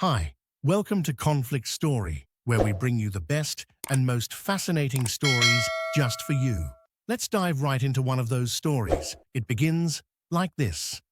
Hi, welcome to Conflict Story, where we bring you the best and most fascinating stories just for you. Let's dive right into one of those stories. It begins like this.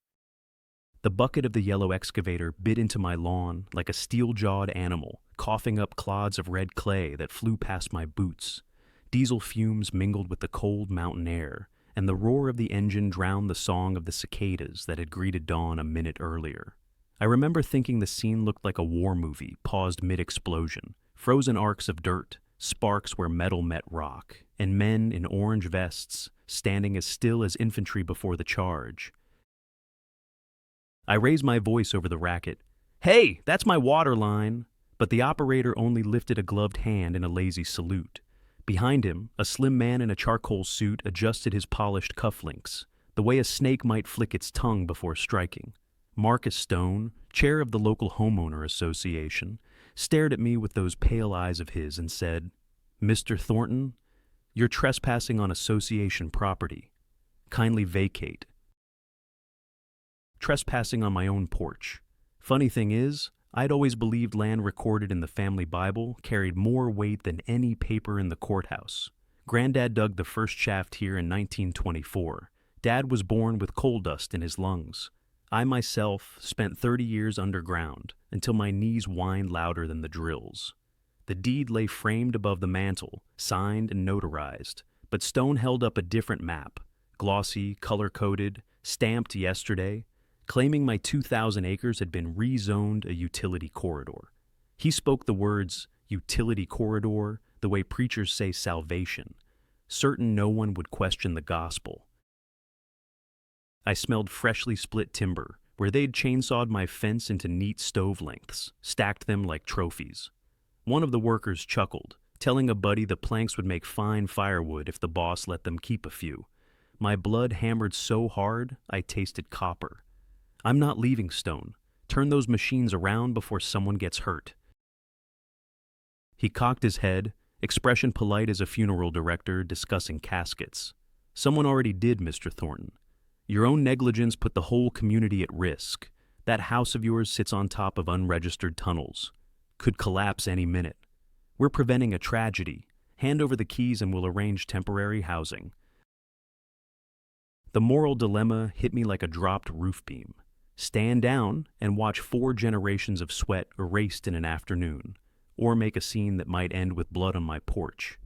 The bucket of the yellow excavator bit into my lawn like a steel-jawed animal, coughing up clods of red clay that flew past my boots. Diesel fumes mingled with the cold mountain air, and the roar of the engine drowned the song of the cicadas that had greeted dawn a minute earlier. I remember thinking the scene looked like a war movie paused mid-explosion, frozen arcs of dirt, sparks where metal met rock, and men in orange vests standing as still as infantry before the charge. I raised my voice over the racket. "Hey, that's my water line!" But the operator only lifted a gloved hand in a lazy salute. Behind him, a slim man in a charcoal suit adjusted his polished cufflinks, the way a snake might flick its tongue before striking. Marcus Stone, chair of the local homeowner association, stared at me with those pale eyes of his and said, "Mr. Thornton, you're trespassing on association property. Kindly vacate." Trespassing on my own porch. Funny thing is, I'd always believed land recorded in the family Bible carried more weight than any paper in the courthouse. Granddad dug the first shaft here in 1924. Dad was born with coal dust in his lungs. I myself spent 30 years underground until my knees whined louder than the drills. The deed lay framed above the mantel, signed and notarized, but Stone held up a different map, glossy, color-coded, stamped yesterday, claiming my 2,000 acres had been rezoned a utility corridor. He spoke the words utility corridor the way preachers say salvation, certain no one would question the gospel. I smelled freshly split timber, where they'd chainsawed my fence into neat stove lengths, stacked them like trophies. One of the workers chuckled, telling a buddy the planks would make fine firewood if the boss let them keep a few. My blood hammered so hard, I tasted copper. "I'm not leaving, Stone. Turn those machines around before someone gets hurt." He cocked his head, expression polite as a funeral director discussing caskets. "Someone already did, Mr. Thornton. Your own negligence put the whole community at risk. That house of yours sits on top of unregistered tunnels. Could collapse any minute. We're preventing a tragedy. Hand over the keys and we'll arrange temporary housing." The moral dilemma hit me like a dropped roof beam. Stand down and watch 4 generations of sweat erased in an afternoon, or make a scene that might end with blood on my porch.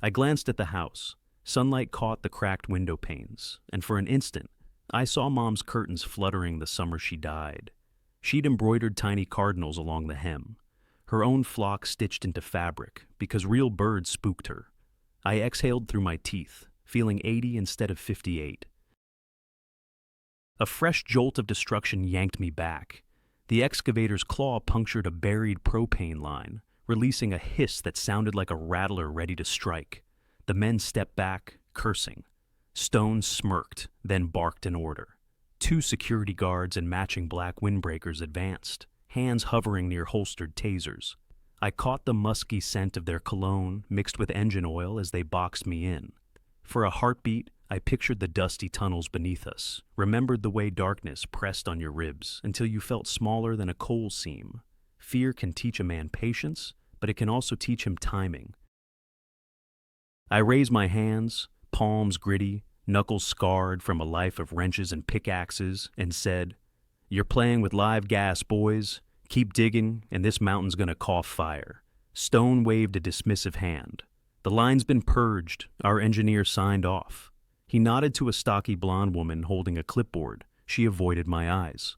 I glanced at the house. Sunlight caught the cracked window panes, and for an instant, I saw Mom's curtains fluttering the summer she died. She'd embroidered tiny cardinals along the hem, her own flock stitched into fabric because real birds spooked her. I exhaled through my teeth, feeling 80 instead of 58. A fresh jolt of destruction yanked me back. The excavator's claw punctured a buried propane line, releasing a hiss that sounded like a rattler ready to strike. The men stepped back, cursing. Stone smirked, then barked an order. 2 security guards and matching black windbreakers advanced, hands hovering near holstered tasers. I caught the musky scent of their cologne mixed with engine oil as they boxed me in. For a heartbeat, I pictured the dusty tunnels beneath us, remembered the way darkness pressed on your ribs until you felt smaller than a coal seam. Fear can teach a man patience, but it can also teach him timing. I raised my hands, palms gritty, knuckles scarred from a life of wrenches and pickaxes, and said, "You're playing with live gas, boys. Keep digging, and this mountain's gonna cough fire." Stone waved a dismissive hand. "The line's been purged. Our engineer signed off." He nodded to a stocky blonde woman holding a clipboard. She avoided my eyes.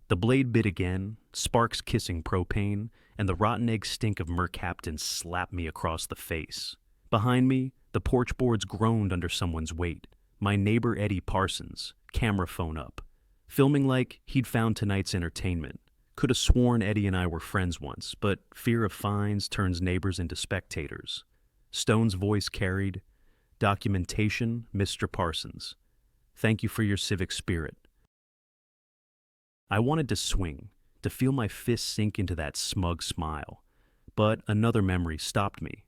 The blade bit again, sparks kissing propane, and the rotten egg stink of mercaptan slapped me across the face. Behind me, the porch boards groaned under someone's weight. My neighbor Eddie Parsons, camera phone up, filming like he'd found tonight's entertainment. Could have sworn Eddie and I were friends once, but fear of fines turns neighbors into spectators. Stone's voice carried, "Documentation, Mr. Parsons. Thank you for your civic spirit." I wanted to swing, to feel my fist sink into that smug smile, but another memory stopped me.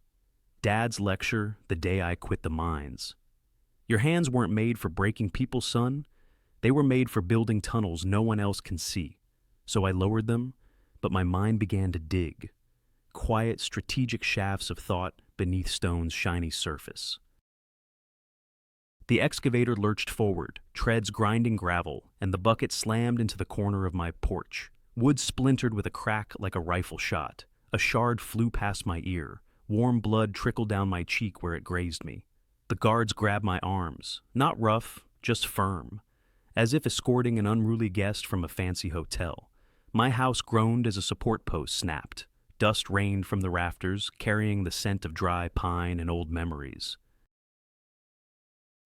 Dad's lecture the day I quit the mines. "Your hands weren't made for breaking people, son. They were made for building tunnels no one else can see. so I lowered them, but my mind began to dig. Quiet, strategic shafts of thought beneath Stone's shiny surface. The excavator lurched forward, treads grinding gravel, and the bucket slammed into the corner of my porch. Wood splintered with a crack like a rifle shot. A shard flew past my ear. Warm blood trickled down my cheek where it grazed me. The guards grabbed my arms, not rough, just firm, as if escorting an unruly guest from a fancy hotel. My house groaned as a support post snapped. Dust rained from the rafters, carrying the scent of dry pine and old memories.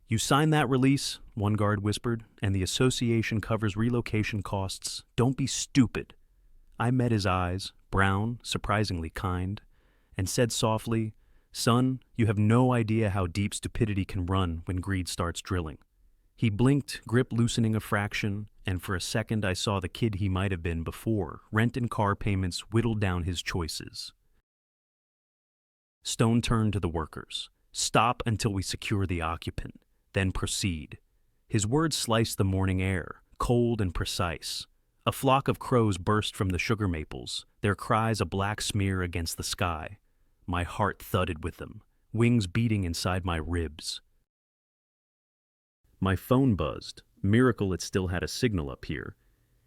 "You signed that release," one guard whispered, "and the association covers relocation costs. Don't be stupid." I met his eyes, brown, surprisingly kind, and said softly, "Son, you have no idea how deep stupidity can run when greed starts drilling." He blinked, grip loosening a fraction, and for a second I saw the kid he might have been before. Rent and car payments whittled down his choices. Stone turned to the workers. "Stop until we secure the occupant, then proceed." His words sliced the morning air, cold and precise. A flock of crows burst from the sugar maples, their cries a black smear against the sky. My heart thudded with them, wings beating inside my ribs. My phone buzzed. Miracle it still had a signal up here.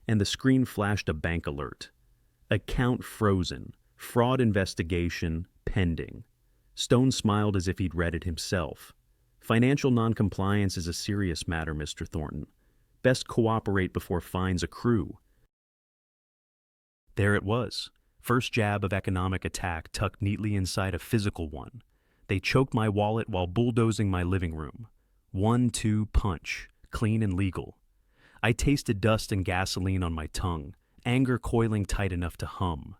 And the screen flashed a bank alert. Account frozen. Fraud investigation pending. Stone smiled as if he'd read it himself. "Financial noncompliance is a serious matter, Mr. Thornton. Best cooperate before fines accrue." There it was. First jab of economic attack tucked neatly inside a physical one. They choked my wallet while bulldozing my living room. 1-2 punch, clean and legal. I tasted dust and gasoline on my tongue, anger coiling tight enough to hum.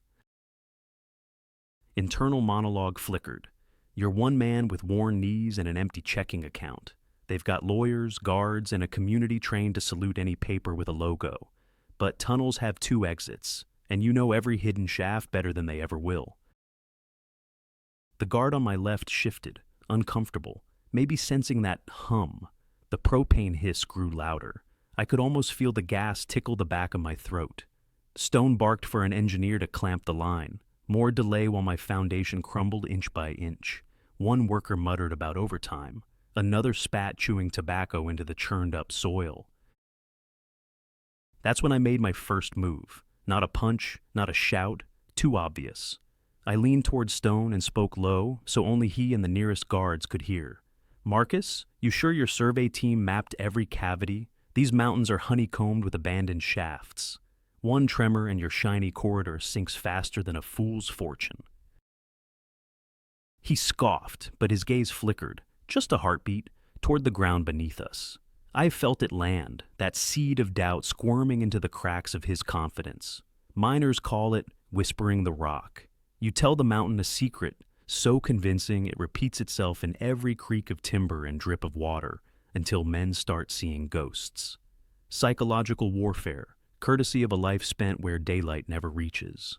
Internal monologue flickered. "You're one man with worn knees and an empty checking account. They've got lawyers, guards, and a community trained to salute any paper with a logo. But tunnels have 2 exits, and you know every hidden shaft better than they ever will." The guard on my left shifted, uncomfortable, maybe sensing that hum. The propane hiss grew louder. I could almost feel the gas tickle the back of my throat. Stone barked for an engineer to clamp the line. More delay while my foundation crumbled inch by inch. One worker muttered about overtime. Another spat chewing tobacco into the churned-up soil. That's when I made my first move. Not a punch, not a shout, too obvious. I leaned toward Stone and spoke low, so only he and the nearest guards could hear. "Marcus, you sure your survey team mapped every cavity? These mountains are honeycombed with abandoned shafts. One tremor and your shiny corridor sinks faster than a fool's fortune." He scoffed, but his gaze flickered, just a heartbeat, toward the ground beneath us. I felt it land, that seed of doubt squirming into the cracks of his confidence. Miners call it whispering the rock. You tell the mountain a secret, so convincing it repeats itself in every creak of timber and drip of water, until men start seeing ghosts. Psychological warfare, courtesy of a life spent where daylight never reaches.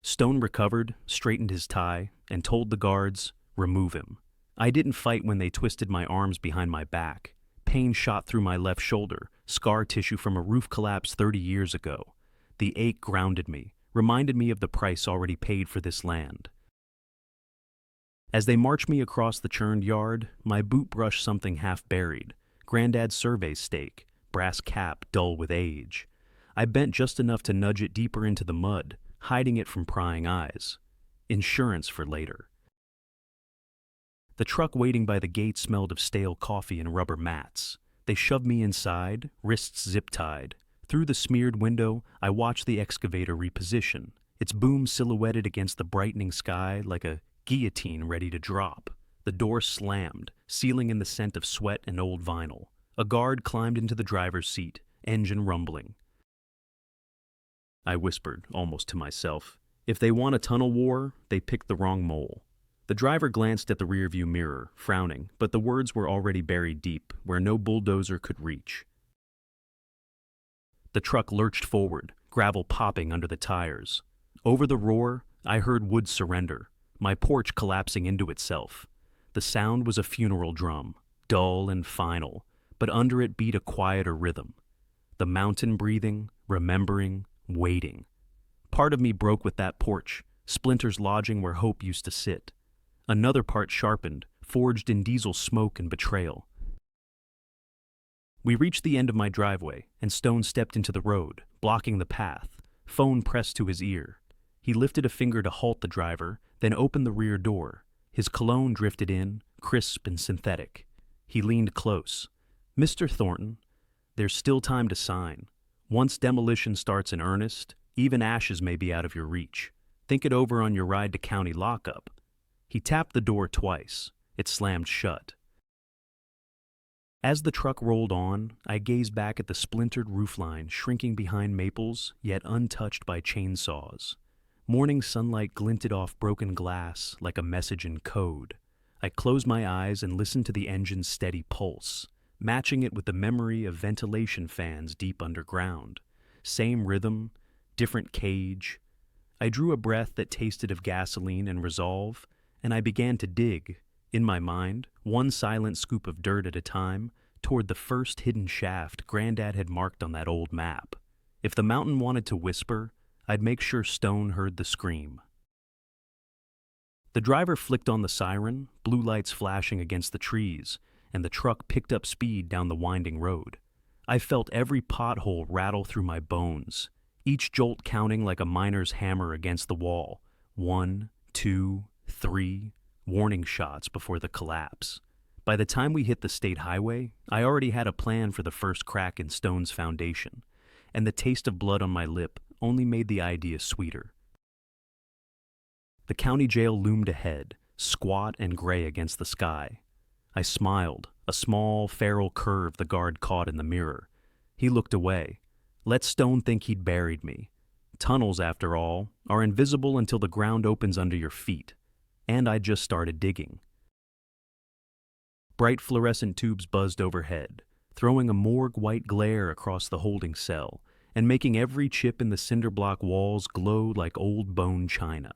Stone recovered, straightened his tie, and told the guards, "Remove him." I didn't fight when they twisted my arms behind my back. Pain shot through my left shoulder, scar tissue from a roof collapse 30 years ago. The ache grounded me, reminded me of the price already paid for this land. As they marched me across the churned yard, my boot brushed something half buried. Granddad's survey stake, brass cap dull with age. I bent just enough to nudge it deeper into the mud, hiding it from prying eyes. Insurance for later. The truck waiting by the gate smelled of stale coffee and rubber mats. They shoved me inside, wrists zip-tied. Through the smeared window, I watched the excavator reposition, its boom silhouetted against the brightening sky like a guillotine ready to drop. The door slammed, sealing in the scent of sweat and old vinyl. A guard climbed into the driver's seat, engine rumbling. I whispered, almost to myself, "If they want a tunnel war, they picked the wrong mole." The driver glanced at the rearview mirror, frowning, but the words were already buried deep, where no bulldozer could reach. The truck lurched forward, gravel popping under the tires. Over the roar, I heard wood surrender, my porch collapsing into itself. The sound was a funeral drum, dull and final, but under it beat a quieter rhythm. The mountain breathing, remembering, waiting. Part of me broke with that porch, splinters lodging where hope used to sit. Another part sharpened, forged in diesel smoke and betrayal. We reached the end of my driveway, and Stone stepped into the road, blocking the path, phone pressed to his ear. He lifted a finger to halt the driver, then opened the rear door. His cologne drifted in, crisp and synthetic. He leaned close. "Mr. Thornton, there's still time to sign. Once demolition starts in earnest, even ashes may be out of your reach. Think it over on your ride to county lockup." He tapped the door twice. It slammed shut. As the truck rolled on, I gazed back at the splintered roofline shrinking behind maples, yet untouched by chainsaws. Morning sunlight glinted off broken glass like a message in code. I closed my eyes and listened to the engine's steady pulse, matching it with the memory of ventilation fans deep underground. Same rhythm, different cage. I drew a breath that tasted of gasoline and resolve, and I began to dig, in my mind, one silent scoop of dirt at a time, toward the first hidden shaft Granddad had marked on that old map. If the mountain wanted to whisper, I'd make sure Stone heard the scream. The driver flicked on the siren, blue lights flashing against the trees, and the truck picked up speed down the winding road. I felt every pothole rattle through my bones, each jolt counting like a miner's hammer against the wall. 1, 2, 3, warning shots before the collapse. By the time we hit the state highway, I already had a plan for the first crack in Stone's foundation, and the taste of blood on my lip only made the idea sweeter. The county jail loomed ahead, squat and gray against the sky. I smiled, a small, feral curve the guard caught in the mirror. He looked away. Let Stone think he'd buried me. Tunnels, after all, are invisible until the ground opens under your feet. And I just started digging. Bright fluorescent tubes buzzed overhead, throwing a morgue-white glare across the holding cell, and making every chip in the cinder block walls glow like old bone china.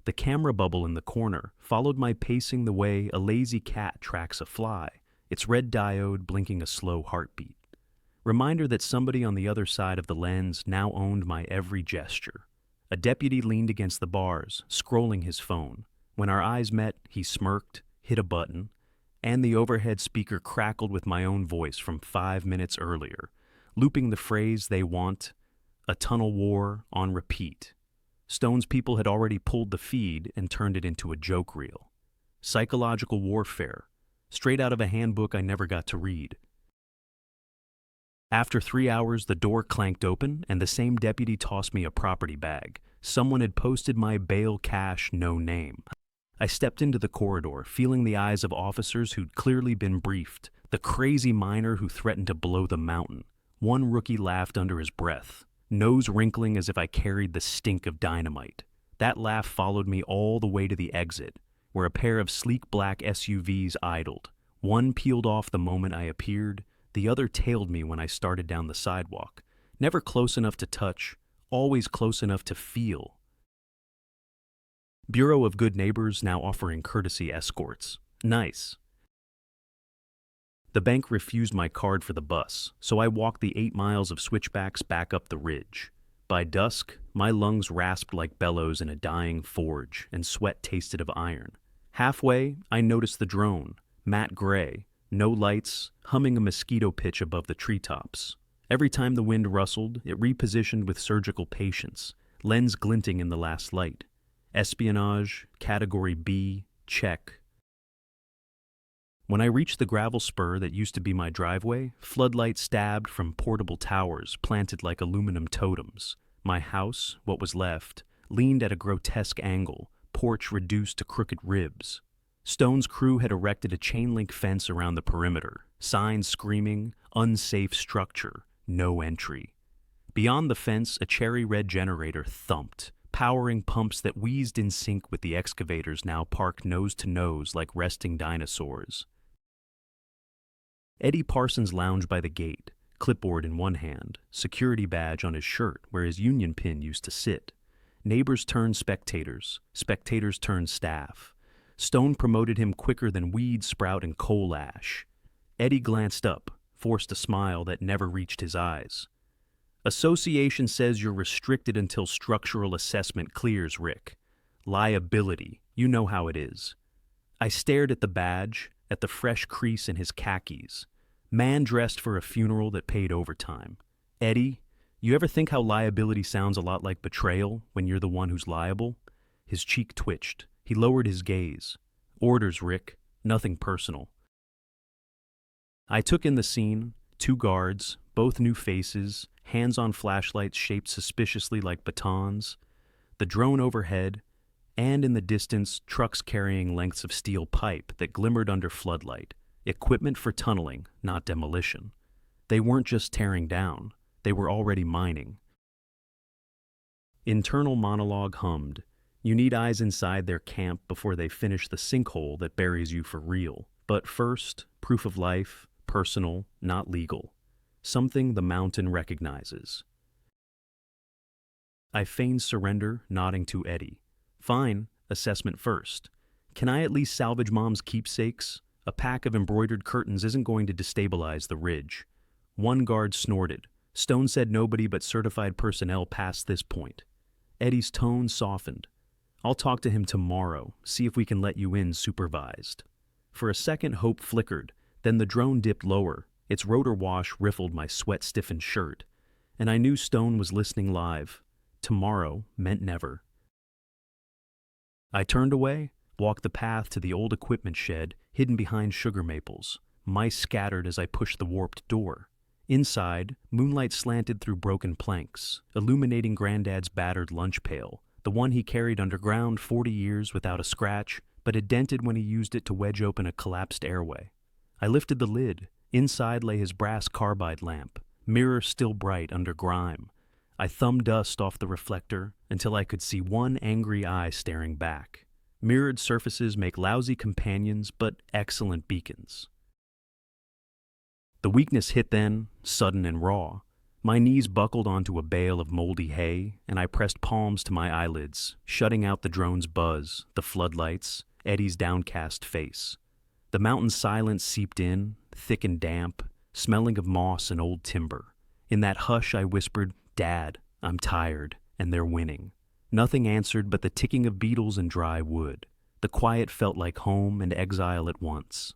The camera bubble in the corner followed my pacing the way a lazy cat tracks a fly, its red diode blinking a slow heartbeat. Reminder that somebody on the other side of the lens now owned my every gesture. A deputy leaned against the bars, scrolling his phone. When our eyes met, he smirked, hit a button, and the overhead speaker crackled with my own voice from 5 minutes earlier, looping the phrase they want, "a tunnel war," on repeat. Stone's people had already pulled the feed and turned it into a joke reel. Psychological warfare, straight out of a handbook I never got to read. After 3 hours, the door clanked open, and the same deputy tossed me a property bag. Someone had posted my bail cash, no name. I stepped into the corridor, feeling the eyes of officers who'd clearly been briefed, the crazy miner who threatened to blow the mountain. One rookie laughed under his breath, nose wrinkling as if I carried the stink of dynamite. That laugh followed me all the way to the exit, where a pair of sleek black SUVs idled. One peeled off the moment I appeared, the other tailed me when I started down the sidewalk. Never close enough to touch, always close enough to feel. Bureau of Good Neighbors now offering courtesy escorts. Nice. The bank refused my card for the bus, so I walked the 8 miles of switchbacks back up the ridge. By dusk, my lungs rasped like bellows in a dying forge, and sweat tasted of iron. Halfway, I noticed the drone, matte gray, no lights, humming a mosquito pitch above the treetops. Every time the wind rustled, it repositioned with surgical patience, lens glinting in the last light. Espionage, Category B, check. When I reached the gravel spur that used to be my driveway, floodlights stabbed from portable towers planted like aluminum totems. My house, what was left, leaned at a grotesque angle, porch reduced to crooked ribs. Stone's crew had erected a chain-link fence around the perimeter, signs screaming, "Unsafe structure, no entry." Beyond the fence, a cherry-red generator thumped, powering pumps that wheezed in sync with the excavators now parked nose-to-nose like resting dinosaurs. Eddie Parsons lounged by the gate, clipboard in one hand, security badge on his shirt where his union pin used to sit. Neighbors turned spectators, spectators turned staff. Stone promoted him quicker than weed sprout and coal ash. Eddie glanced up, forced a smile that never reached his eyes. Association says you're restricted until structural assessment clears, Rick. Liability, you know how it is. I stared at the badge, at the fresh crease in his khakis. Man dressed for a funeral that paid overtime. Eddie, you ever think how liability sounds a lot like betrayal when you're the one who's liable? His cheek twitched. He lowered his gaze. Orders, Rick. Nothing personal. I took in the scene. 2 guards, both new faces, hands on flashlights shaped suspiciously like batons, the drone overhead, and in the distance, trucks carrying lengths of steel pipe that glimmered under floodlight, equipment for tunneling, not demolition. They weren't just tearing down, they were already mining. Internal monologue hummed. You need eyes inside their camp before they finish the sinkhole that buries you for real. But first, proof of life, personal, not legal. Something the mountain recognizes. I feigned surrender, nodding to Eddie. Fine, assessment first. Can I at least salvage Mom's keepsakes? A pack of embroidered curtains isn't going to destabilize the ridge. One guard snorted. Stone said nobody but certified personnel past this point. Eddie's tone softened. I'll talk to him tomorrow, see if we can let you in supervised. For a second, hope flickered, then the drone dipped lower. Its rotor wash riffled my sweat-stiffened shirt, and I knew Stone was listening live. Tomorrow meant never. I turned away, walked the path to the old equipment shed, hidden behind sugar maples. Mice scattered as I pushed the warped door. Inside, moonlight slanted through broken planks, illuminating Granddad's battered lunch pail, the one he carried underground 40 years without a scratch, but had dented when he used it to wedge open a collapsed airway. I lifted the lid. Inside lay his brass carbide lamp, mirror still bright under grime. I thumbed dust off the reflector until I could see one angry eye staring back. Mirrored surfaces make lousy companions, but excellent beacons. The weakness hit then, sudden and raw. My knees buckled onto a bale of moldy hay, and I pressed palms to my eyelids, shutting out the drone's buzz, the floodlights, Eddie's downcast face. The mountain silence seeped in, thick and damp, smelling of moss and old timber. In that hush I whispered, Dad, I'm tired, and they're winning. Nothing answered but the ticking of beetles and dry wood. The quiet felt like home and exile at once.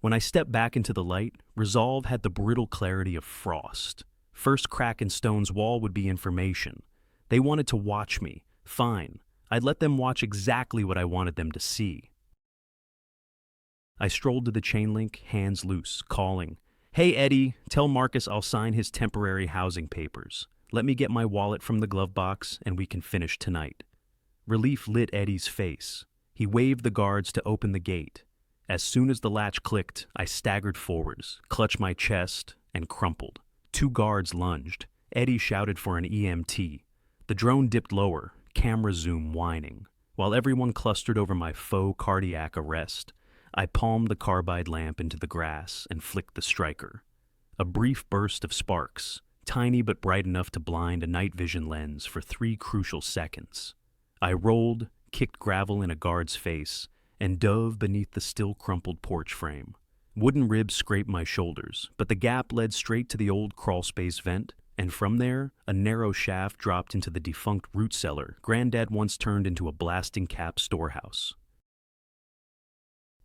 When I stepped back into the light, resolve had the brittle clarity of frost. First crack in Stone's wall would be information. They wanted to watch me. Fine. I'd let them watch exactly what I wanted them to see. I strolled to the chain link, hands loose, calling, Hey Eddie, tell Marcus I'll sign his temporary housing papers. Let me get my wallet from the glove box and we can finish tonight. Relief lit Eddie's face. He waved the guards to open the gate. As soon as the latch clicked, I staggered forwards, clutched my chest, and crumpled. 2 guards lunged. Eddie shouted for an EMT. The drone dipped lower, camera zoom whining. While everyone clustered over my faux cardiac arrest, I palmed the carbide lamp into the grass and flicked the striker. A brief burst of sparks, tiny but bright enough to blind a night vision lens for 3 crucial seconds. I rolled, kicked gravel in a guard's face, and dove beneath the still crumpled porch frame. Wooden ribs scraped my shoulders, but the gap led straight to the old crawlspace vent, and from there, a narrow shaft dropped into the defunct root cellar Granddad once turned into a blasting cap storehouse.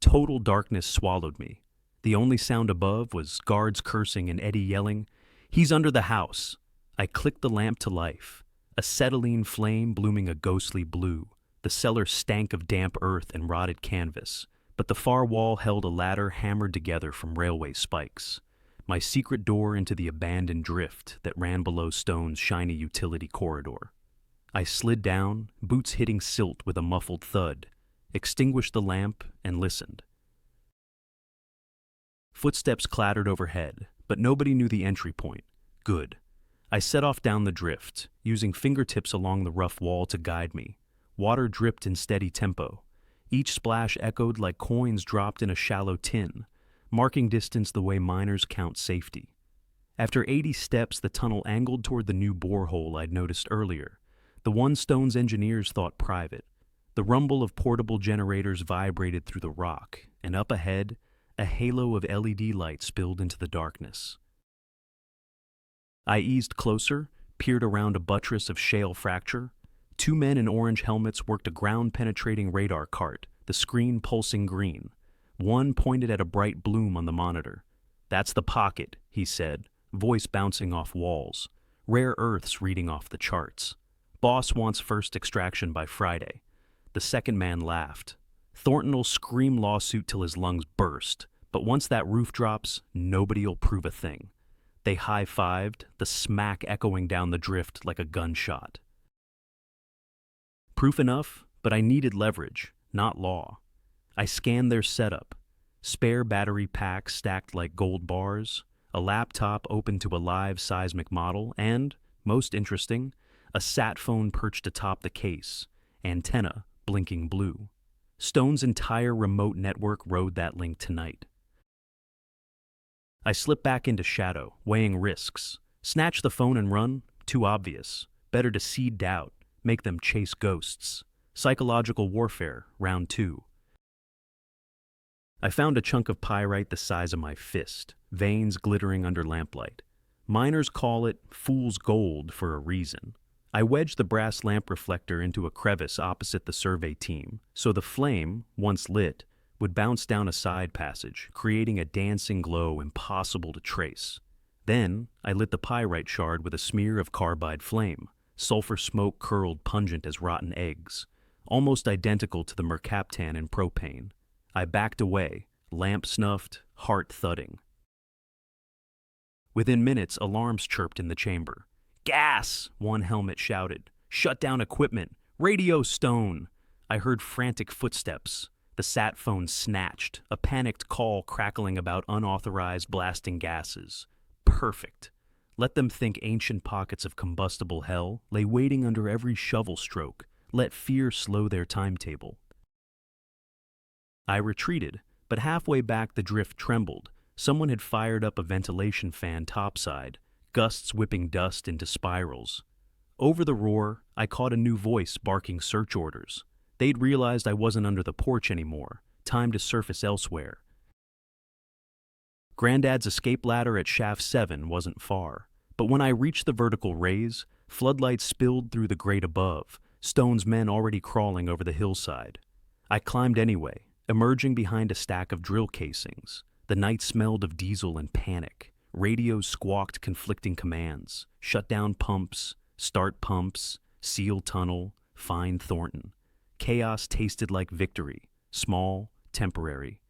Total darkness swallowed me. The only sound above was guards cursing and Eddie yelling, He's under the house. I clicked the lamp to life. Acetylene flame blooming a ghostly blue. The cellar stank of damp earth and rotted canvas, but the far wall held a ladder hammered together from railway spikes. My secret door into the abandoned drift that ran below Stone's shiny utility corridor. I slid down, boots hitting silt with a muffled thud, extinguished the lamp, and listened. Footsteps clattered overhead, but nobody knew the entry point. Good. I set off down the drift, using fingertips along the rough wall to guide me. Water dripped in steady tempo. Each splash echoed like coins dropped in a shallow tin, marking distance the way miners count safety. After 80 steps, the tunnel angled toward the new borehole I'd noticed earlier, the one Stone's engineers thought private. The rumble of portable generators vibrated through the rock, and up ahead, a halo of LED light spilled into the darkness. I eased closer, peered around a buttress of shale fracture. Two men in orange helmets worked a ground-penetrating radar cart, the screen pulsing green. One pointed at a bright bloom on the monitor. "That's the pocket," he said, voice bouncing off walls. "Rare earths reading off the charts. Boss wants first extraction by Friday." The second man laughed. "Thornton'll scream lawsuit till his lungs burst, but once that roof drops, nobody'll prove a thing." They high-fived, the smack echoing down the drift like a gunshot. Proof enough, but I needed leverage, not law. I scanned their setup. Spare battery packs stacked like gold bars, a laptop open to a live seismic model, and, most interesting, a sat phone perched atop the case, antenna blinking blue. Stone's entire remote network rode that link tonight. I slipped back into shadow, weighing risks. Snatch the phone and run? Too obvious. Better to seed doubt, make them chase ghosts. Psychological warfare, round 2. I found a chunk of pyrite the size of my fist, veins glittering under lamplight. Miners call it fool's gold for a reason. I wedged the brass lamp reflector into a crevice opposite the survey team, so the flame, once lit, would bounce down a side passage, creating a dancing glow impossible to trace. Then, I lit the pyrite shard with a smear of carbide flame. Sulfur smoke curled pungent as rotten eggs, almost identical to the mercaptan in propane. I backed away, lamp snuffed, heart thudding. Within minutes, alarms chirped in the chamber. "Gas!" one helmet shouted. "Shut down equipment! Radio Stone!" I heard frantic footsteps. The sat phone snatched, a panicked call crackling about unauthorized blasting gases. Perfect. Let them think ancient pockets of combustible hell lay waiting under every shovel stroke. Let fear slow their timetable. I retreated, but halfway back the drift trembled. Someone had fired up a ventilation fan topside, gusts whipping dust into spirals. Over the roar, I caught a new voice barking search orders. They'd realized I wasn't under the porch anymore. Time to surface elsewhere. Granddad's escape ladder at shaft 7 wasn't far, but when I reached the vertical raise, floodlights spilled through the grate above, Stone's men already crawling over the hillside. I climbed anyway, emerging behind a stack of drill casings. The night smelled of diesel and panic. Radios squawked conflicting commands. Shut down pumps, start pumps, seal tunnel, find Thornton. Chaos tasted like victory, small, temporary.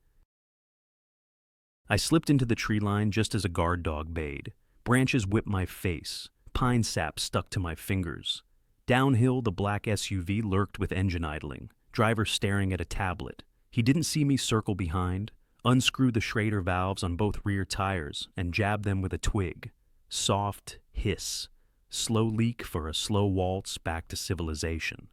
I slipped into the tree line just as a guard dog bayed. Branches whipped my face. Pine sap stuck to my fingers. Downhill, the black SUV lurked with engine idling, driver staring at a tablet. He didn't see me circle behind, unscrew the Schrader valves on both rear tires, and jab them with a twig. Soft hiss. Slow leak for a slow waltz back to civilization.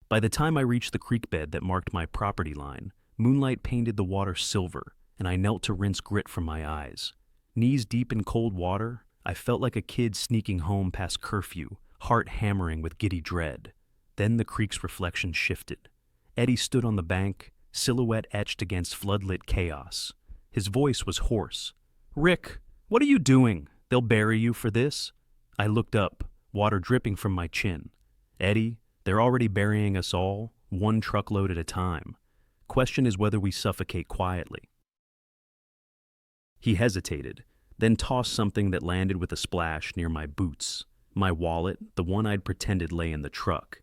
By the time I reached the creek bed that marked my property line, moonlight painted the water silver, and I knelt to rinse grit from my eyes. Knees deep in cold water, I felt like a kid sneaking home past curfew, heart hammering with giddy dread. Then the creek's reflection shifted. Eddie stood on the bank, silhouette etched against floodlit chaos. His voice was hoarse. "Rick, what are you doing? They'll bury you for this?" I looked up, water dripping from my chin. "Eddie, they're already burying us all, one truckload at a time. Question is whether we suffocate quietly." He hesitated, then tossed something that landed with a splash near my boots. My wallet, the one I'd pretended lay in the truck.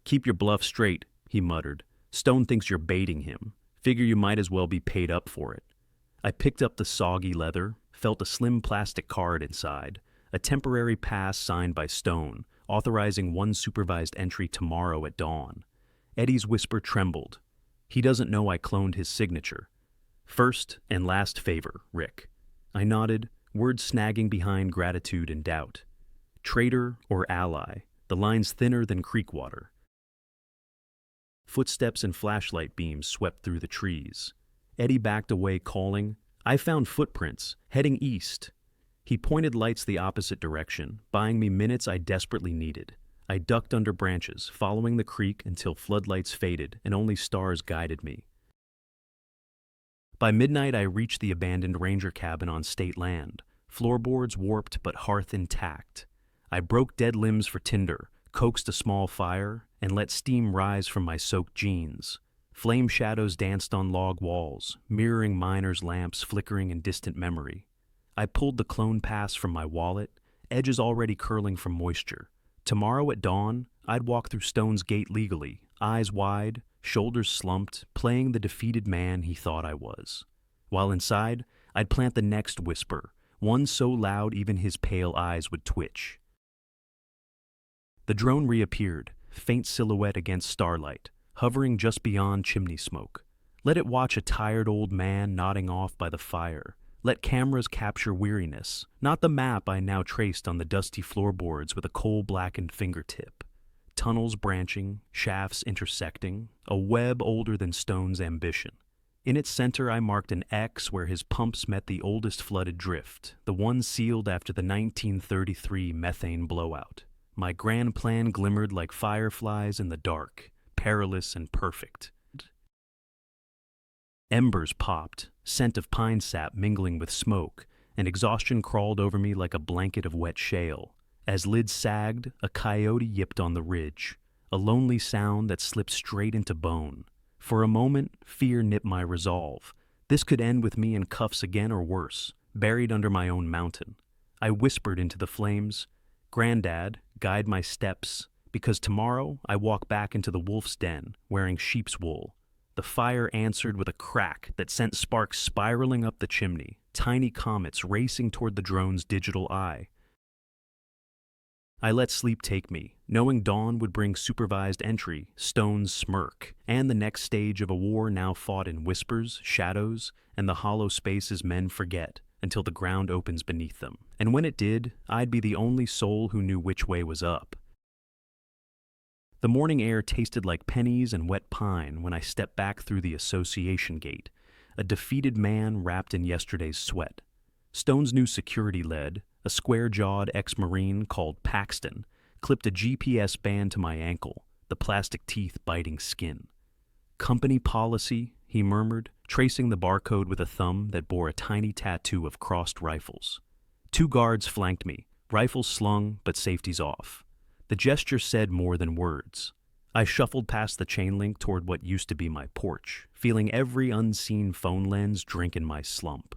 "Keep your bluff straight," he muttered. "Stone thinks you're baiting him. Figure you might as well be paid up for it." I picked up the soggy leather, felt a slim plastic card inside, a temporary pass signed by Stone, authorizing one supervised entry tomorrow at dawn. Eddie's whisper trembled. "He doesn't know I cloned his signature. First and last favor, Rick." I nodded, words snagging behind gratitude and doubt. Traitor or ally, the line's thinner than creek water. Footsteps and flashlight beams swept through the trees. Eddie backed away, calling, "I found footprints, heading east." He pointed lights the opposite direction, buying me minutes I desperately needed. I ducked under branches, following the creek until floodlights faded and only stars guided me. By midnight, I reached the abandoned ranger cabin on state land. floorboards warped but hearth intact. I broke dead limbs for tinder, coaxed a small fire, and let steam rise from my soaked jeans. Flame shadows danced on log walls, mirroring miners' lamps flickering in distant memory. I pulled the clone pass from my wallet, edges already curling from moisture. Tomorrow at dawn, I'd walk through Stone's gate legally, eyes wide, shoulders slumped, playing the defeated man he thought I was. While inside, I'd plant the next whisper, one so loud even his pale eyes would twitch. The drone reappeared, faint silhouette against starlight, hovering just beyond chimney smoke. Let it watch a tired old man nodding off by the fire. Let cameras capture weariness, not the map I now traced on the dusty floorboards with a coal-blackened fingertip. Tunnels branching, shafts intersecting, a web older than Stone's ambition. In its center I marked an X where his pumps met the oldest flooded drift, the one sealed after the 1933 methane blowout. My grand plan glimmered like fireflies in the dark, perilous and perfect. Embers popped, scent of pine sap mingling with smoke, and exhaustion crawled over me like a blanket of wet shale. As lids sagged, a coyote yipped on the ridge, a lonely sound that slipped straight into bone. For a moment, fear nipped my resolve. This could end with me in cuffs again or worse, buried under my own mountain. I whispered into the flames, "Granddad, guide my steps, because tomorrow I walk back into the wolf's den, wearing sheep's wool." The fire answered with a crack that sent sparks spiraling up the chimney, tiny comets racing toward the drone's digital eye. I let sleep take me, knowing dawn would bring supervised entry, Stone's smirk, and the next stage of a war now fought in whispers, shadows, and the hollow spaces men forget until the ground opens beneath them. And when it did, I'd be the only soul who knew which way was up. The morning air tasted like pennies and wet pine when I stepped back through the association gate, a defeated man wrapped in yesterday's sweat. Stone's new security lead, a square-jawed ex-Marine called Paxton, clipped a GPS band to my ankle, the plastic teeth biting skin. "Company policy," he murmured, tracing the barcode with a thumb that bore a tiny tattoo of crossed rifles. 2 guards flanked me, rifles slung but safeties off. The gesture said more than words. I shuffled past the chain link toward what used to be my porch, feeling every unseen phone lens drink in my slump.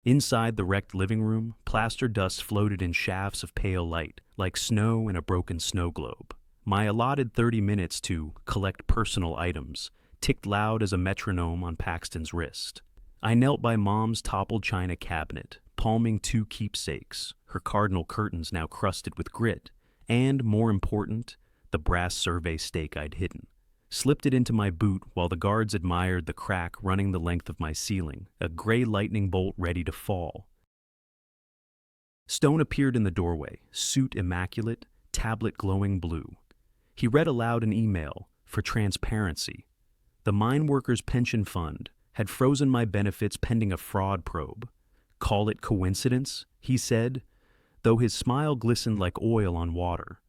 Inside the wrecked living room, plaster dust floated in shafts of pale light, like snow in a broken snow globe. My allotted 30 minutes to collect personal items ticked loud as a metronome on Paxton's wrist. I knelt by Mom's toppled china cabinet, palming 2 keepsakes, her cardinal curtains now crusted with grit, and, more important, the brass survey stake I'd hidden. Slipped it into my boot while the guards admired the crack running the length of my ceiling, a gray lightning bolt ready to fall. Stone appeared in the doorway, suit immaculate, tablet glowing blue. He read aloud an email for transparency. The Mine Workers Pension Fund had frozen my benefits pending a fraud probe. "Call it coincidence," he said, though his smile glistened like oil on water.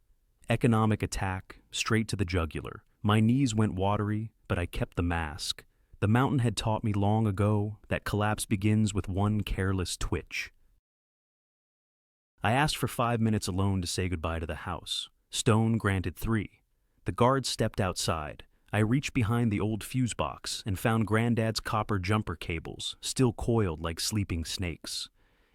Economic attack, straight to the jugular. My knees went watery, but I kept the mask. The mountain had taught me long ago that collapse begins with one careless twitch. I asked for 5 minutes alone to say goodbye to the house. Stone granted 3. The guards stepped outside. I reached behind the old fuse box and found Granddad's copper jumper cables, still coiled like sleeping snakes.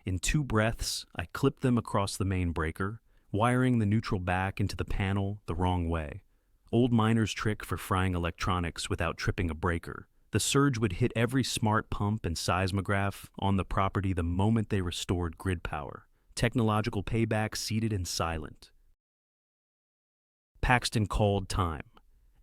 In 2 breaths, I clipped them across the main breaker, wiring the neutral back into the panel the wrong way. Old miner's trick for frying electronics without tripping a breaker. The surge would hit every smart pump and seismograph on the property the moment they restored grid power. Technological payback seated and silent. Paxton called time.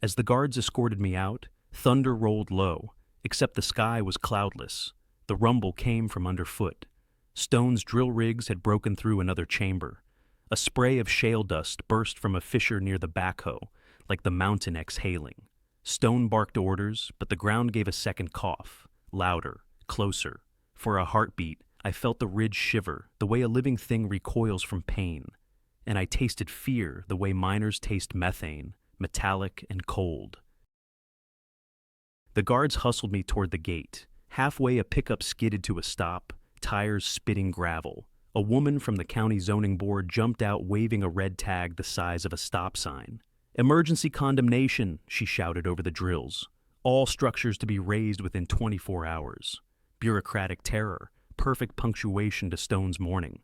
As the guards escorted me out, thunder rolled low, except the sky was cloudless. The rumble came from underfoot. Stone's drill rigs had broken through another chamber. A spray of shale dust burst from a fissure near the backhoe, like the mountain exhaling. Stone barked orders, but the ground gave a second cough, louder, closer. For a heartbeat, I felt the ridge shiver, the way a living thing recoils from pain. And I tasted fear the way miners taste methane, metallic and cold. The guards hustled me toward the gate. Halfway, a pickup skidded to a stop, tires spitting gravel. A woman from the county zoning board jumped out waving a red tag the size of a stop sign. "Emergency condemnation," she shouted over the drills. "All structures to be razed within 24 hours. Bureaucratic terror, perfect punctuation to Stone's morning."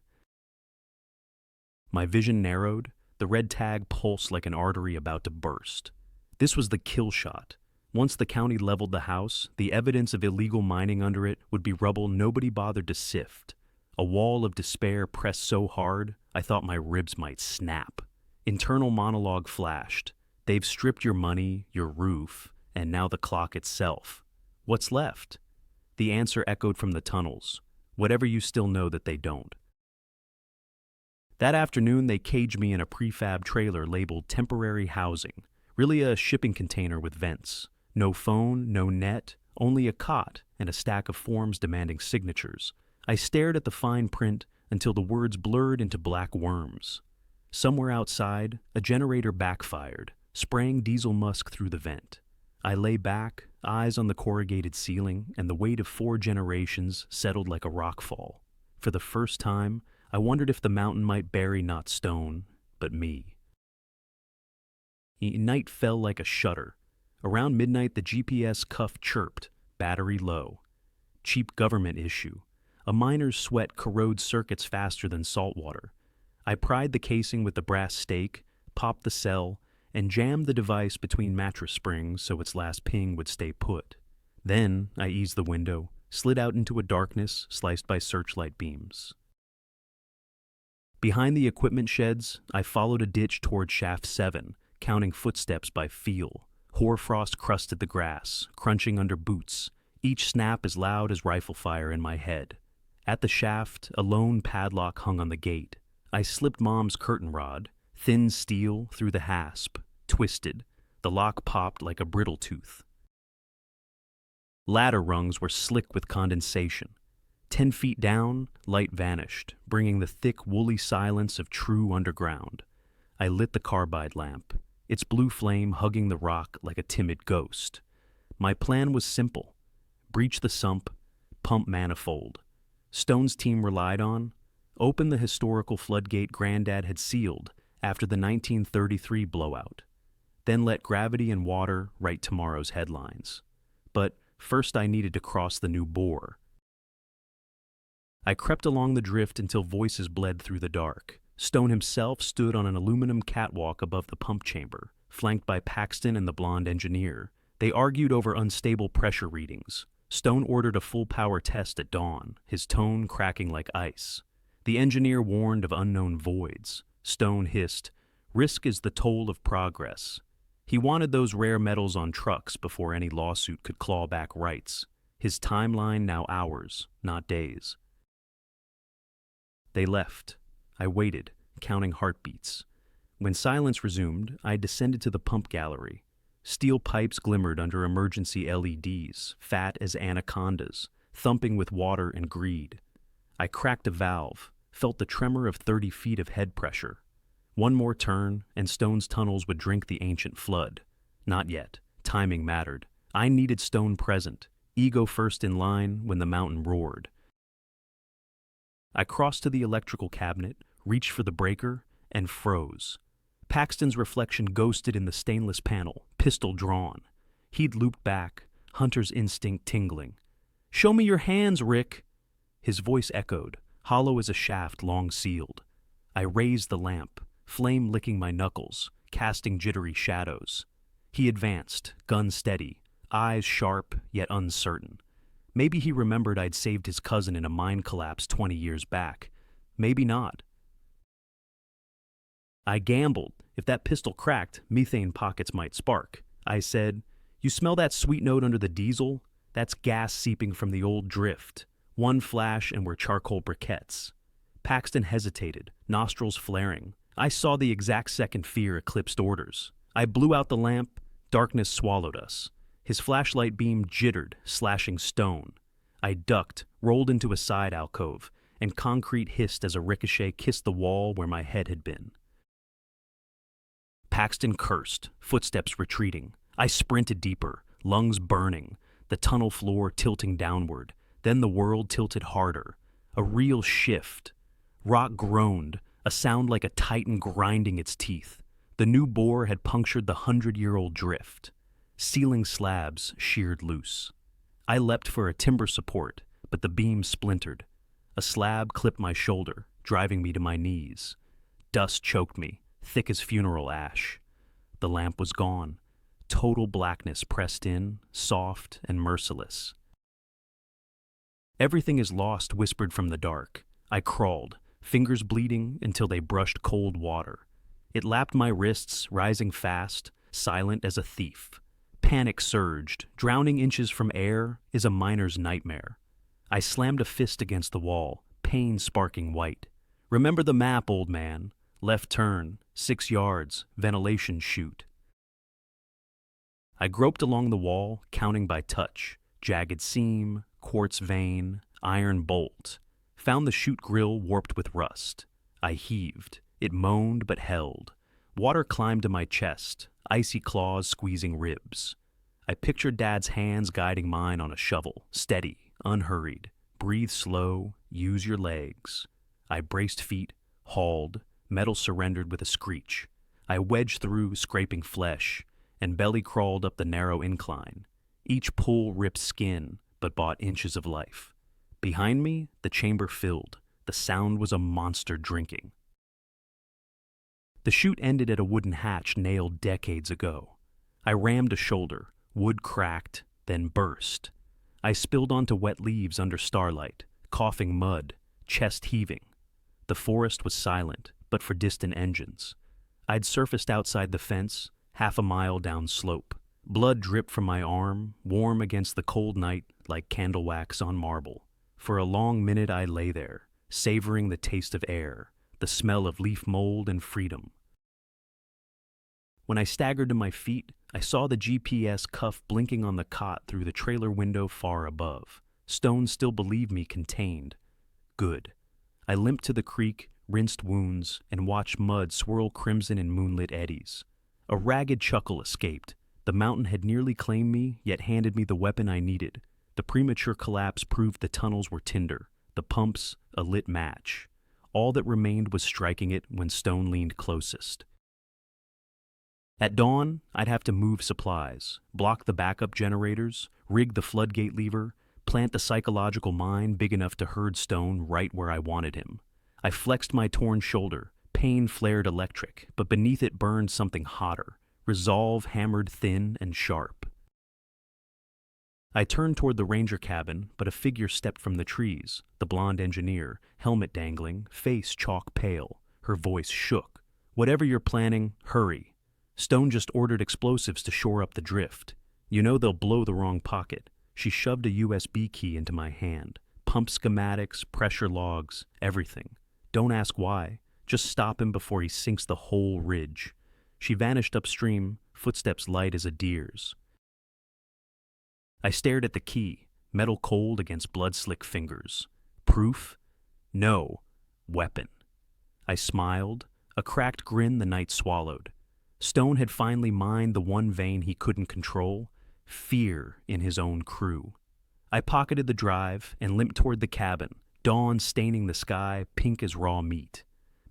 My vision narrowed, the red tag pulsed like an artery about to burst. This was the kill shot. Once the county leveled the house, the evidence of illegal mining under it would be rubble nobody bothered to sift. A wall of despair pressed so hard, I thought my ribs might snap. Internal monologue flashed. They've stripped your money, your roof, and now the clock itself. What's left? The answer echoed from the tunnels. Whatever you still know that they don't. That afternoon, they caged me in a prefab trailer labeled temporary housing, really a shipping container with vents. No phone, no net, only a cot and a stack of forms demanding signatures. I stared at the fine print until the words blurred into black worms. Somewhere outside, a generator backfired, spraying diesel musk through the vent. I lay back, eyes on the corrugated ceiling, and the weight of 4 generations settled like a rockfall. For the first time, I wondered if the mountain might bury not Stone, but me. Night fell like a shutter. Around midnight, the GPS cuff chirped, battery low. Cheap government issue. A miner's sweat corrodes circuits faster than salt water. I pried the casing with the brass stake, popped the cell, and jammed the device between mattress springs so its last ping would stay put. Then I eased the window, slid out into a darkness sliced by searchlight beams. Behind the equipment sheds, I followed a ditch toward Shaft 7, counting footsteps by feel. Hoarfrost crusted the grass, crunching under boots, each snap as loud as rifle fire in my head. At the shaft, a lone padlock hung on the gate. I slipped Mom's curtain rod, thin steel, through the hasp, twisted. The lock popped like a brittle tooth. Ladder rungs were slick with condensation. 10 feet down, light vanished, bringing the thick, woolly silence of true underground. I lit the carbide lamp, its blue flame hugging the rock like a timid ghost. My plan was simple. Breach the sump, pump manifold. Stone's team relied on, open the historical floodgate Granddad had sealed after the 1933 blowout. Then let gravity and water write tomorrow's headlines. But first I needed to cross the new bore. I crept along the drift until voices bled through the dark. Stone himself stood on an aluminum catwalk above the pump chamber, flanked by Paxton and the blonde engineer. They argued over unstable pressure readings. Stone ordered a full-power test at dawn, his tone cracking like ice. The engineer warned of unknown voids. Stone hissed, "Risk is the toll of progress." He wanted those rare metals on trucks before any lawsuit could claw back rights. His timeline now hours, not days. They left. I waited, counting heartbeats. When silence resumed, I descended to the pump gallery. Steel pipes glimmered under emergency LEDs, fat as anacondas, thumping with water and greed. I cracked a valve, felt the tremor of 30 feet of head pressure. One more turn, and Stone's tunnels would drink the ancient flood. Not yet. Timing mattered. I needed Stone present, ego first in line when the mountain roared. I crossed to the electrical cabinet, reached for the breaker, and froze. Paxton's reflection ghosted in the stainless panel, pistol drawn. He'd looped back, hunter's instinct tingling. "Show me your hands, Rick!" His voice echoed, hollow as a shaft long sealed. I raised the lamp, flame licking my knuckles, casting jittery shadows. He advanced, gun steady, eyes sharp yet uncertain. Maybe he remembered I'd saved his cousin in a mine collapse 20 years back. Maybe not. I gambled. If that pistol cracked, methane pockets might spark. I said, "You smell that sweet note under the diesel? That's gas seeping from the old drift. One flash and we're charcoal briquettes." Paxton hesitated, nostrils flaring. I saw the exact second fear eclipsed orders. I blew out the lamp. Darkness swallowed us. His flashlight beam jittered, slashing stone. I ducked, rolled into a side alcove, and concrete hissed as a ricochet kissed the wall where my head had been. Paxton cursed, footsteps retreating. I sprinted deeper, lungs burning, the tunnel floor tilting downward. Then the world tilted harder. A real shift. Rock groaned, a sound like a titan grinding its teeth. The new bore had punctured the 100-year-old drift. Ceiling slabs sheared loose. I leapt for a timber support, but the beam splintered. A slab clipped my shoulder, driving me to my knees. Dust choked me, thick as funeral ash. The lamp was gone. Total blackness pressed in, soft and merciless. "Everything is lost," whispered from the dark. I crawled, fingers bleeding until they brushed cold water. It lapped my wrists, rising fast, silent as a thief. Panic surged. Drowning inches from air is a miner's nightmare. I slammed a fist against the wall, pain sparking white. "Remember the map, old man. Left turn, 6 yards, ventilation chute." I groped along the wall, counting by touch. Jagged seam, quartz vein, iron bolt. Found the chute grill warped with rust. I heaved. It moaned but held. Water climbed to my chest, icy claws squeezing ribs. I pictured Dad's hands guiding mine on a shovel, steady, unhurried. Breathe slow, use your legs. I braced feet, hauled, metal surrendered with a screech. I wedged through, scraping flesh, and belly crawled up the narrow incline. Each pull ripped skin, but bought inches of life. Behind me, the chamber filled. The sound was a monster drinking. The chute ended at a wooden hatch nailed decades ago. I rammed a shoulder, wood cracked, then burst. I spilled onto wet leaves under starlight, coughing mud, chest heaving. The forest was silent, but for distant engines. I'd surfaced outside the fence, half a mile down slope. Blood dripped from my arm, warm against the cold night like candle wax on marble. For a long minute I lay there, savoring the taste of air, the smell of leaf mold and freedom. When I staggered to my feet, I saw the GPS cuff blinking on the cot through the trailer window far above. Stone still believed me contained. Good. I limped to the creek, rinsed wounds, and watched mud swirl crimson in moonlit eddies. A ragged chuckle escaped. The mountain had nearly claimed me, yet handed me the weapon I needed. The premature collapse proved the tunnels were tinder, the pumps a lit match. All that remained was striking it when Stone leaned closest. At dawn, I'd have to move supplies, block the backup generators, rig the floodgate lever, plant the psychological mine big enough to herd Stone right where I wanted him. I flexed my torn shoulder. Pain flared electric, but beneath it burned something hotter. Resolve hammered thin and sharp. I turned toward the ranger cabin, but a figure stepped from the trees. The blonde engineer, helmet dangling, face chalk pale. Her voice shook. "Whatever you're planning, hurry. Stone just ordered explosives to shore up the drift. You know they'll blow the wrong pocket." She shoved a USB key into my hand. Pump schematics, pressure logs, everything. Don't ask why. Just stop him before he sinks the whole ridge. She vanished upstream, footsteps light as a deer's. I stared at the key, metal cold against blood-slick fingers. Proof? No. Weapon. I smiled, a cracked grin the night swallowed. Stone had finally mined the one vein he couldn't control, fear in his own crew. I pocketed the drive and limped toward the cabin, dawn staining the sky pink as raw meat.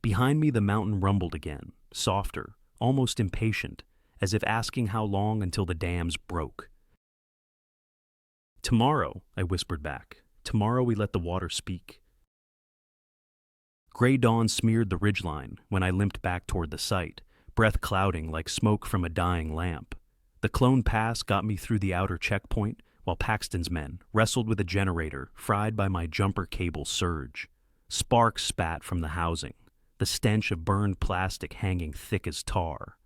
Behind me the mountain rumbled again, softer, almost impatient, as if asking how long until the dams broke. "Tomorrow," I whispered back. "Tomorrow we let the water speak." Gray dawn smeared the ridgeline when I limped back toward the site, breath clouding like smoke from a dying lamp. The Clone Pass got me through the outer checkpoint, while Paxton's men wrestled with a generator fried by my jumper cable surge. Sparks spat from the housing, the stench of burned plastic hanging thick as tar.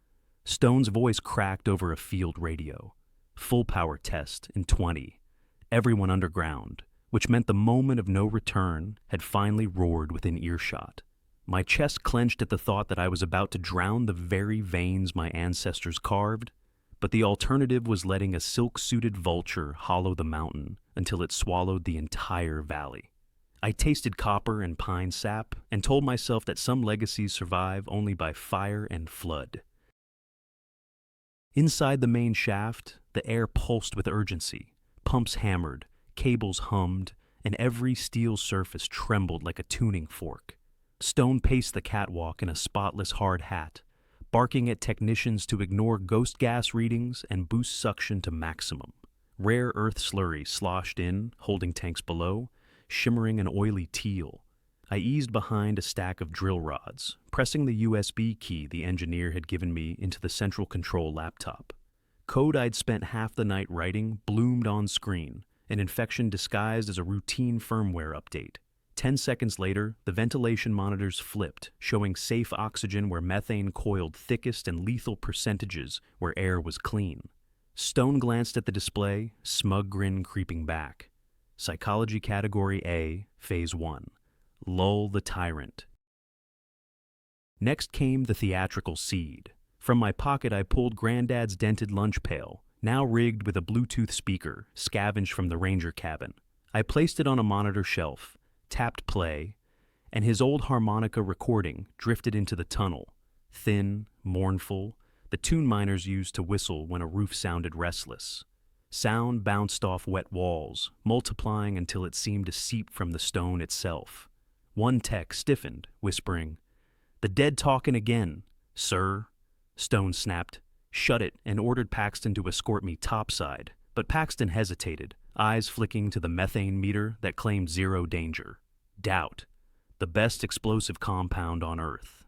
Stone's voice cracked over a field radio. Full power test in 20. Everyone underground, which meant the moment of no return had finally roared within earshot. My chest clenched at the thought that I was about to drown the very veins my ancestors carved, but the alternative was letting a silk-suited vulture hollow the mountain until it swallowed the entire valley. I tasted copper and pine sap and told myself that some legacies survive only by fire and flood. Inside the main shaft, the air pulsed with urgency. Pumps hammered, cables hummed, and every steel surface trembled like a tuning fork. Stone paced the catwalk in a spotless hard hat, barking at technicians to ignore ghost gas readings and boost suction to maximum. Rare earth slurry sloshed in, holding tanks below, shimmering an oily teal. I eased behind a stack of drill rods, pressing the USB key the engineer had given me into the central control laptop. Code I'd spent half the night writing bloomed on screen, an infection disguised as a routine firmware update. 10 seconds later, the ventilation monitors flipped, showing safe oxygen where methane coiled thickest and lethal percentages where air was clean. Stone glanced at the display, smug grin creeping back. Psychology Category A, Phase 1. Lull the Tyrant. Next came the theatrical seed. From my pocket I pulled Granddad's dented lunch pail, now rigged with a Bluetooth speaker, scavenged from the ranger cabin. I placed it on a monitor shelf, tapped play, and his old harmonica recording drifted into the tunnel, thin, mournful, the tune miners used to whistle when a roof sounded restless. Sound bounced off wet walls, multiplying until it seemed to seep from the stone itself. One tech stiffened, whispering, "The dead talkin' again, sir." Stone snapped, "Shut it," and ordered Paxton to escort me topside, but Paxton hesitated, eyes flicking to the methane meter that claimed zero danger. Doubt, the best explosive compound on Earth.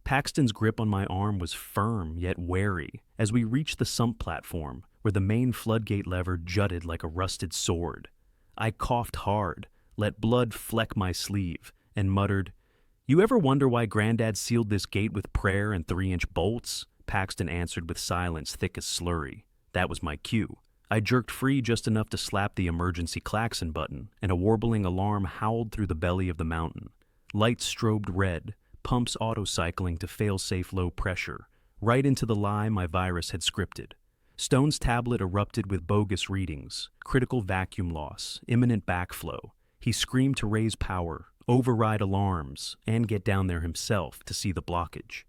Paxton's grip on my arm was firm yet wary as we reached the sump platform where the main floodgate lever jutted like a rusted sword. I coughed hard, let blood fleck my sleeve, and muttered, "You ever wonder why Granddad sealed this gate with prayer and 3-inch bolts?" Paxton answered with silence thick as slurry. That was my cue. I jerked free just enough to slap the emergency klaxon button, and a warbling alarm howled through the belly of the mountain. Lights strobed red, pumps auto-cycling to fail-safe low pressure, right into the lie my virus had scripted. Stone's tablet erupted with bogus readings, critical vacuum loss, imminent backflow. He screamed to raise power, override alarms, and get down there himself to see the blockage.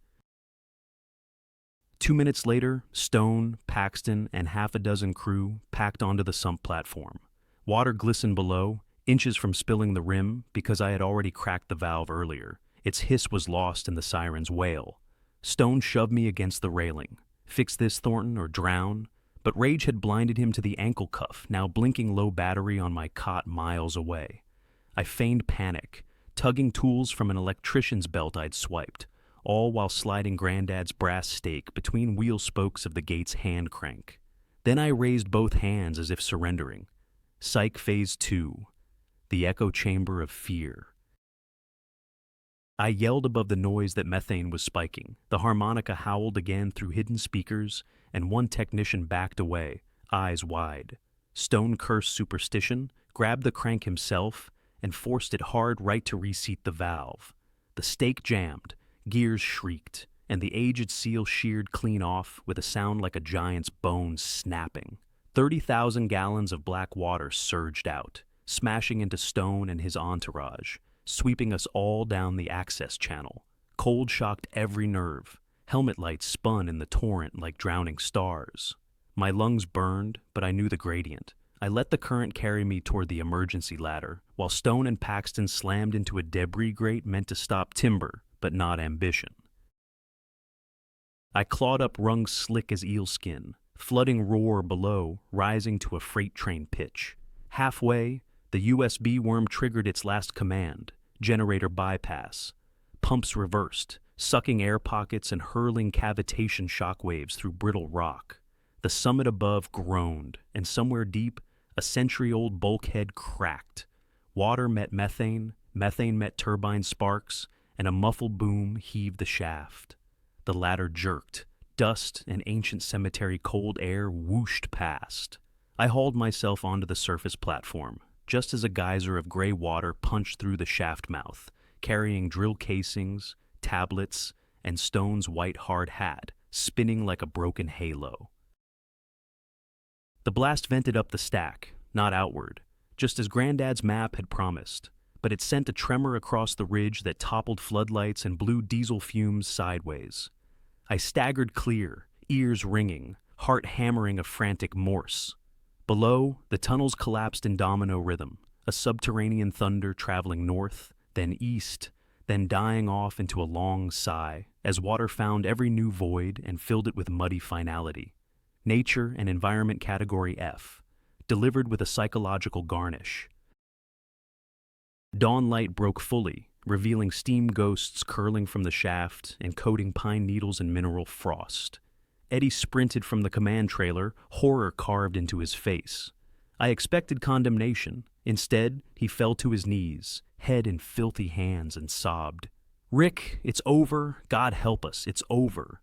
2 minutes later, Stone, Paxton, and half a dozen crew packed onto the sump platform. Water glistened below, inches from spilling the rim because I had already cracked the valve earlier. Its hiss was lost in the siren's wail. Stone shoved me against the railing. Fix this, Thornton, or drown. But rage had blinded him to the ankle cuff, now blinking low battery on my cot miles away. I feigned panic, tugging tools from an electrician's belt I'd swiped, all while sliding Granddad's brass stake between wheel spokes of the gate's hand crank. Then I raised both hands as if surrendering. Psych Phase 2. The echo chamber of fear. I yelled above the noise that methane was spiking. The harmonica howled again through hidden speakers, and one technician backed away, eyes wide. Stone cursed superstition, grabbed the crank himself, and forced it hard right to reseat the valve. The stake jammed, gears shrieked, and the aged seal sheared clean off with a sound like a giant's bones snapping. 30,000 gallons of black water surged out, smashing into Stone and his entourage, sweeping us all down the access channel. Cold shocked every nerve. Helmet lights spun in the torrent like drowning stars. My lungs burned, but I knew the gradient. I let the current carry me toward the emergency ladder, while Stone and Paxton slammed into a debris grate meant to stop timber, but not ambition. I clawed up rungs slick as eel skin, flooding roar below, rising to a freight train pitch. Halfway, the USB worm triggered its last command, generator bypass. Pumps reversed, sucking air pockets and hurling cavitation shockwaves through brittle rock. The summit above groaned, and somewhere deep, a century-old bulkhead cracked. Water met methane met turbine sparks, and a muffled boom heaved the shaft. The ladder jerked. Dust and ancient cemetery cold air whooshed past. I hauled myself onto the surface platform, just as a geyser of gray water punched through the shaft mouth, carrying drill casings, tablets, and Stone's white hard hat, spinning like a broken halo. The blast vented up the stack, not outward, just as Granddad's map had promised, but it sent a tremor across the ridge that toppled floodlights and blew diesel fumes sideways. I staggered clear, ears ringing, heart hammering a frantic Morse. Below, the tunnels collapsed in domino rhythm, a subterranean thunder traveling north, then east, then dying off into a long sigh as water found every new void and filled it with muddy finality. Nature and Environment Category F, delivered with a psychological garnish. Dawn light broke fully, revealing steam ghosts curling from the shaft and coating pine needles in mineral frost. Eddie sprinted from the command trailer, horror carved into his face. I expected condemnation. Instead, he fell to his knees, head in filthy hands, and sobbed. "Rick, it's over. God help us, it's over."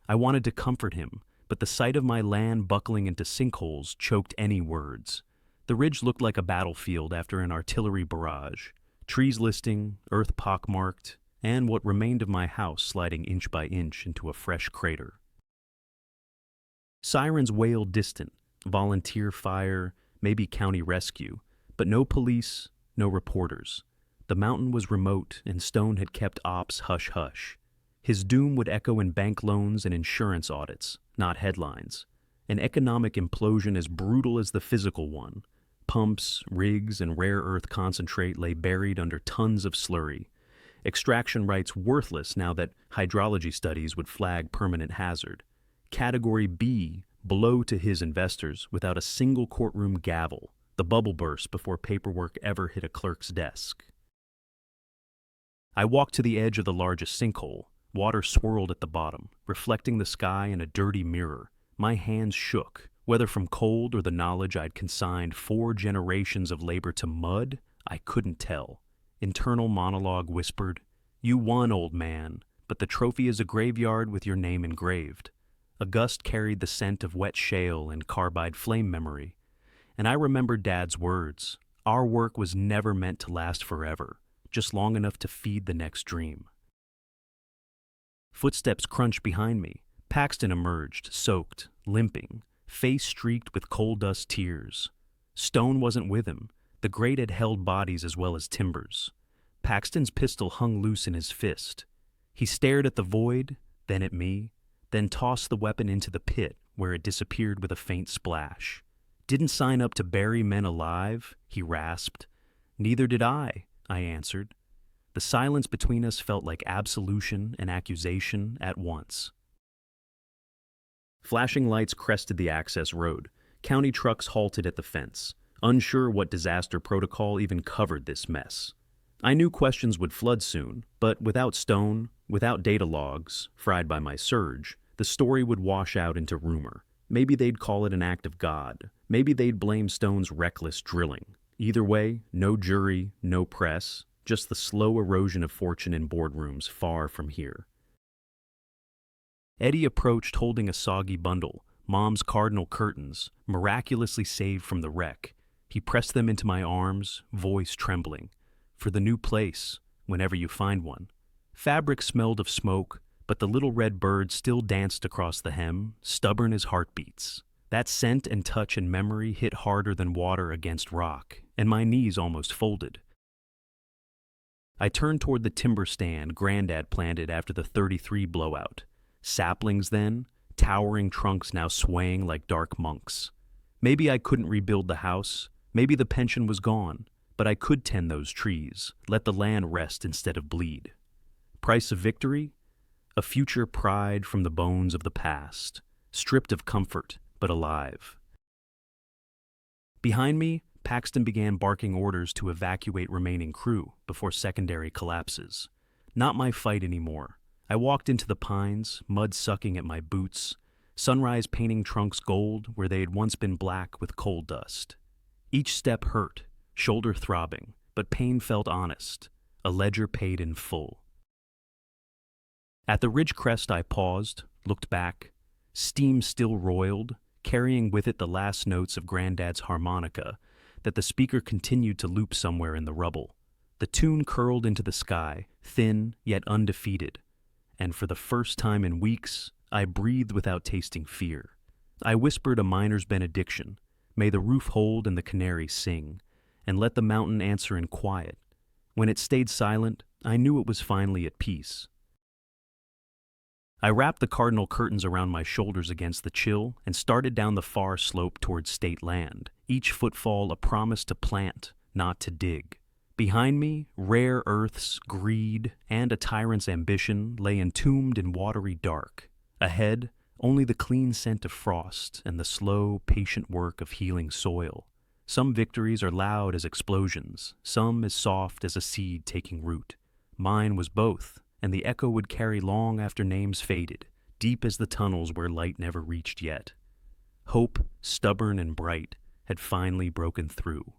I wanted to comfort him, but the sight of my land buckling into sinkholes choked any words. The ridge looked like a battlefield after an artillery barrage. Trees listing, earth pockmarked, and what remained of my house sliding inch by inch into a fresh crater. Sirens wailed distant, volunteer fire, maybe county rescue, but no police, no reporters. The mountain was remote, and Stone had kept ops hush-hush. His doom would echo in bank loans and insurance audits, not headlines. An economic implosion as brutal as the physical one. Pumps, rigs, and rare earth concentrate lay buried under tons of slurry. Extraction rights worthless now that hydrology studies would flag permanent hazard. Category B, blow to his investors without a single courtroom gavel. The bubble burst before paperwork ever hit a clerk's desk. I walked to the edge of the largest sinkhole. Water swirled at the bottom, reflecting the sky in a dirty mirror. My hands shook, whether from cold or the knowledge I'd consigned 4 generations of labor to mud, I couldn't tell. Internal monologue whispered, "You won, old man, but the trophy is a graveyard with your name engraved." A gust carried the scent of wet shale and carbide flame memory. And I remembered Dad's words. Our work was never meant to last forever, just long enough to feed the next dream. Footsteps crunched behind me. Paxton emerged, soaked, limping, face streaked with coal dust tears. Stone wasn't with him. The grate had held bodies as well as timbers. Paxton's pistol hung loose in his fist. He stared at the void, then at me, then tossed the weapon into the pit, where it disappeared with a faint splash. "Didn't sign up to bury men alive," he rasped. "Neither did I answered. The silence between us felt like absolution and accusation at once. Flashing lights crested the access road. County trucks halted at the fence, unsure what disaster protocol even covered this mess. I knew questions would flood soon, but without Stone, without data logs, fried by my surge, the story would wash out into rumor. Maybe they'd call it an act of God. Maybe they'd blame Stone's reckless drilling. Either way, no jury, no press, just the slow erosion of fortune in boardrooms far from here. Eddie approached holding a soggy bundle, Mom's cardinal curtains, miraculously saved from the wreck. He pressed them into my arms, voice trembling. "For the new place, whenever you find one." Fabric smelled of smoke, but the little red bird still danced across the hem, stubborn as heartbeats. That scent and touch and memory hit harder than water against rock, and my knees almost folded. I turned toward the timber stand Granddad planted after the 33 blowout. Saplings then, towering trunks now swaying like dark monks. Maybe I couldn't rebuild the house, maybe the pension was gone, but I could tend those trees, let the land rest instead of bleed. Price of victory? A future pride from the bones of the past, stripped of comfort, but alive. Behind me, Paxton began barking orders to evacuate remaining crew before secondary collapses. Not my fight anymore. I walked into the pines, mud sucking at my boots, sunrise painting trunks gold where they had once been black with coal dust. Each step hurt, shoulder throbbing, but pain felt honest, a ledger paid in full. At the ridge crest I paused, looked back. Steam still roiled, carrying with it the last notes of Granddad's harmonica that the speaker continued to loop somewhere in the rubble. The tune curled into the sky, thin yet undefeated, and for the first time in weeks, I breathed without tasting fear. I whispered a miner's benediction, may the roof hold and the canary sing, and let the mountain answer in quiet. When it stayed silent, I knew it was finally at peace. I wrapped the cardinal curtains around my shoulders against the chill and started down the far slope towards state land, each footfall a promise to plant, not to dig. Behind me, rare earths, greed, and a tyrant's ambition lay entombed in watery dark. Ahead, only the clean scent of frost and the slow, patient work of healing soil. Some victories are loud as explosions, some as soft as a seed taking root. Mine was both, and the echo would carry long after names faded, deep as the tunnels where light never reached yet. Hope, stubborn and bright, had finally broken through.